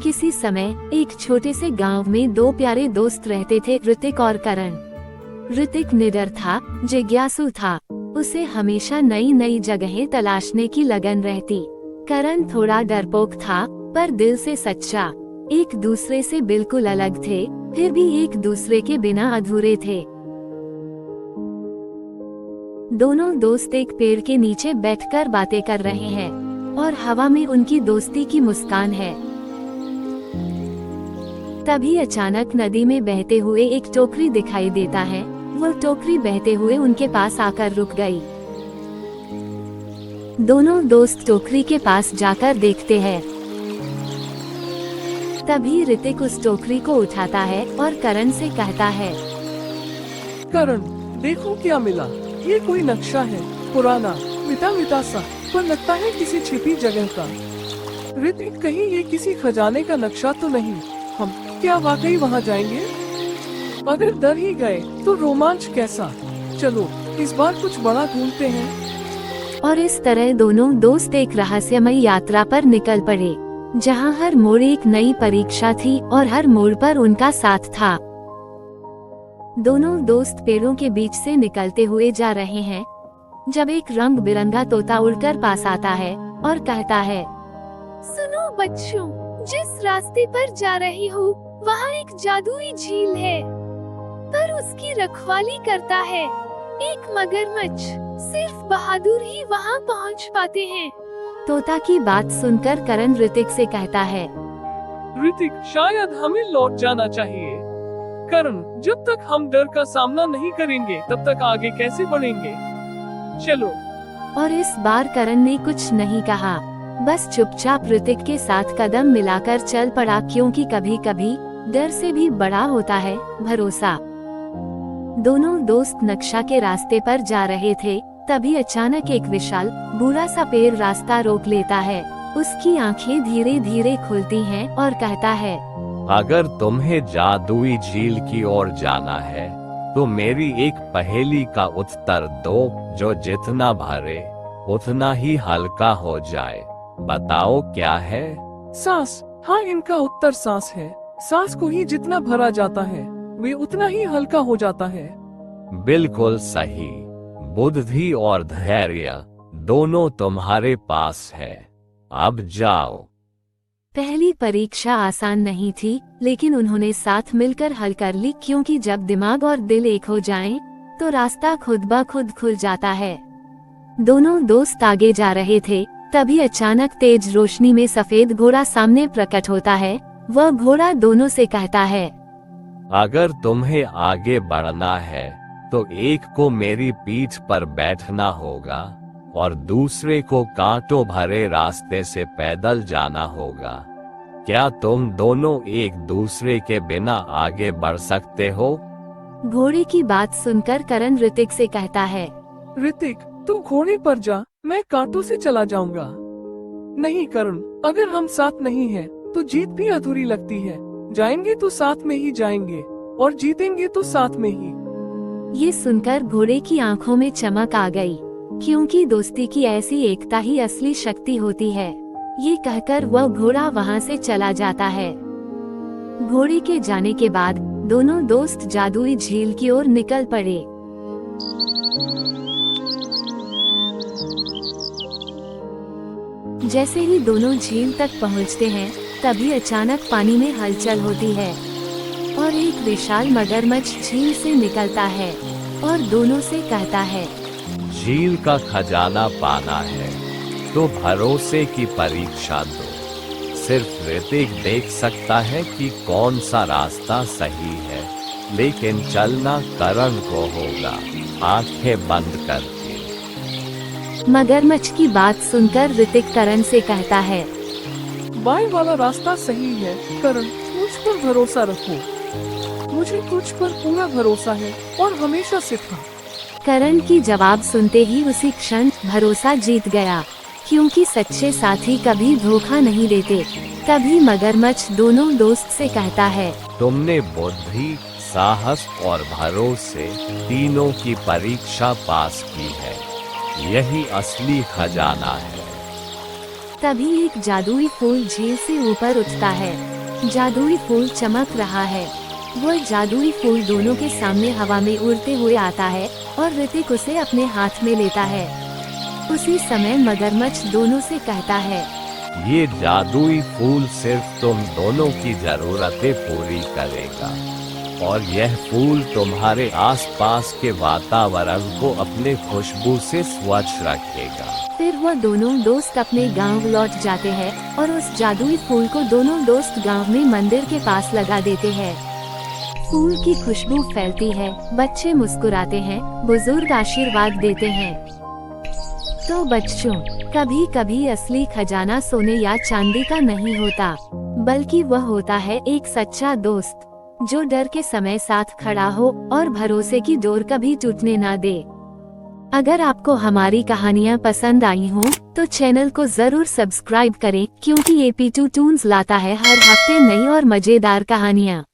किसी समय एक छोटे से गांव में दो प्यारे दोस्त रहते थे, ऋतिक और करण। ऋतिक निडर था, जिज्ञासु था, उसे हमेशा नई नई जगहें तलाशने की लगन रहती। करण थोड़ा डरपोक था, पर दिल से सच्चा। एक दूसरे से बिल्कुल अलग थे, फिर भी एक दूसरे के बिना अधूरे थे। दोनों दोस्त एक पेड़ के नीचे बैठकर बातें कर रहे हैं और हवा में उनकी दोस्ती की मुस्कान है। तभी अचानक नदी में बहते हुए एक टोकरी दिखाई देता है। वो टोकरी बहते हुए उनके पास आकर रुक गई। दोनों दोस्त टोकरी के पास जाकर देखते हैं। तभी ऋतिक उस टोकरी को उठाता है और करण से कहता है, करण, देखो क्या मिला। ये कोई नक्शा है, पुराना, मिटा सा, पर लगता है किसी छिपी जगह का। ऋतिक, कहीं ये किसी खजाने का नक्शा तो नहीं? हम क्या वाकई वहाँ जाएंगे? अगर डर ही गए तो रोमांच कैसा। चलो इस बार कुछ बड़ा ढूंढते हैं। और इस तरह दोनों दोस्त एक रहस्यमय यात्रा पर निकल पड़े, जहाँ हर मोड़ एक नई परीक्षा थी और हर मोड़ पर उनका साथ था। दोनों दोस्त पेड़ों के बीच से निकलते हुए जा रहे हैं, जब एक रंग बिरंगा तोता उड़कर पास आता है और कहता है, सुनो बच्चों, जिस रास्ते पर जा रही हूँ वहाँ एक जादुई झील है, पर उसकी रखवाली करता है एक मगरमच्छ। सिर्फ बहादुर ही वहाँ पहुँच पाते हैं। तोता की बात सुनकर करण ऋतिक से कहता है, ऋतिक, शायद हमें लौट जाना चाहिए। करण, जब तक हम डर का सामना नहीं करेंगे तब तक आगे कैसे बढ़ेंगे। चलो। और इस बार करण ने कुछ नहीं कहा, बस चुपचाप ऋतिक के साथ कदम मिलाकर चल पड़ा, क्योंकि कभी कभी डर से भी बड़ा होता है भरोसा। दोनों दोस्त नक्शा के रास्ते पर जा रहे थे, तभी अचानक एक विशाल बूढ़ा सा पेड़ रास्ता रोक लेता है। उसकी आंखें धीरे धीरे खुलती हैं और कहता है, अगर तुम्हें जादुई झील की ओर जाना है तो मेरी एक पहेली का उत्तर दो, जो जितना भरे उतना ही हल्का हो जाए। बताओ क्या है? सांस। हाँ, इनका उत्तर सांस है। सांस को ही जितना भरा जाता है वे उतना ही हल्का हो जाता है। बिल्कुल सही। बुद्धि और धैर्य दोनों तुम्हारे पास है। अब जाओ। पहली परीक्षा आसान नहीं थी, लेकिन उन्होंने साथ मिलकर हल कर ली, क्योंकि जब दिमाग और दिल एक हो जाएं, तो रास्ता खुद ब खुद खुल जाता है। दोनों दोस्त आगे जा रहे थे, तभी अचानक तेज रोशनी में सफेद घोड़ा सामने प्रकट होता है। वह घोड़ा दोनों से कहता है, अगर तुम्हें आगे बढ़ना है तो एक को मेरी पीठ पर बैठना होगा और दूसरे को कांटों भरे रास्ते से पैदल जाना होगा। क्या तुम दोनों एक दूसरे के बिना आगे बढ़ सकते हो? घोड़े की बात सुनकर करण ऋतिक से कहता है, ऋतिक, तू घोड़े पर जा, मैं कांटों से चला जाऊंगा। नहीं करण, अगर हम साथ नहीं हैं, तो जीत भी अधूरी लगती है। जाएंगे तो साथ में ही जाएंगे और जीतेंगे तो साथ में ही। ये सुनकर घोड़े की आंखों में चमक आ गई, क्योंकि दोस्ती की ऐसी एकता ही असली शक्ति होती है। ये कहकर वह घोड़ा वहाँ से चला जाता है। घोड़े के जाने के बाद दोनों दोस्त जादुई झील की ओर निकल पड़े। जैसे ही दोनों झील तक पहुँचते हैं, तभी अचानक पानी में हलचल होती है और एक विशाल मगरमच्छ झील से निकलता है और दोनों से कहता है, झील का खजाना पाना है तो भरोसे की परीक्षा दो। सिर्फ ऋतिक देख सकता है कि कौन सा रास्ता सही है, लेकिन चलना करण को होगा, आंखें बंद करके। मगरमच्छ की बात सुनकर ऋतिक करण से कहता है, बाएं वाला रास्ता सही है। करण, मुझ पर भरोसा रखो। मुझे तुझ पर पूरा भरोसा है और हमेशा से था। करण की जवाब सुनते ही उसी क्षण भरोसा जीत गया, क्योंकि सच्चे साथी कभी धोखा नहीं देते। तभी मगरमच्छ दोनों दोस्त से कहता है, तुमने बुद्धि, साहस और भरोसे तीनों की परीक्षा पास की है। यही असली खजाना है। तभी एक जादुई फूल झील से ऊपर उठता है। जादुई फूल चमक रहा है। वह जादुई फूल दोनों के सामने हवा में उड़ते हुए आता है और ऋतिक उसे अपने हाथ में लेता है। उसी समय मगरमच्छ दोनों से कहता है, ये जादुई फूल सिर्फ तुम दोनों की जरूरतें पूरी करेगा और यह फूल तुम्हारे आसपास के वातावरण को अपने खुशबू से स्वच्छ रखेगा। फिर वह दोनों दोस्त अपने गांव लौट जाते हैं और उस जादुई फूल को दोनों दोस्त गांव में मंदिर के पास लगा देते हैं। फूल की खुशबू फैलती है, बच्चे मुस्कुराते हैं, बुजुर्ग आशीर्वाद देते हैं। तो बच्चों, कभी कभी असली खजाना सोने या चांदी का नहीं होता, बल्कि वह होता है एक सच्चा दोस्त जो डर के समय साथ खड़ा हो और भरोसे की डोर कभी टूटने ना दे। अगर आपको हमारी कहानियाँ पसंद आई हों, तो चैनल को जरूर सब्सक्राइब करें, क्योंकि AP2 टून्स लाता है हर हफ्ते नई और मजेदार कहानियाँ।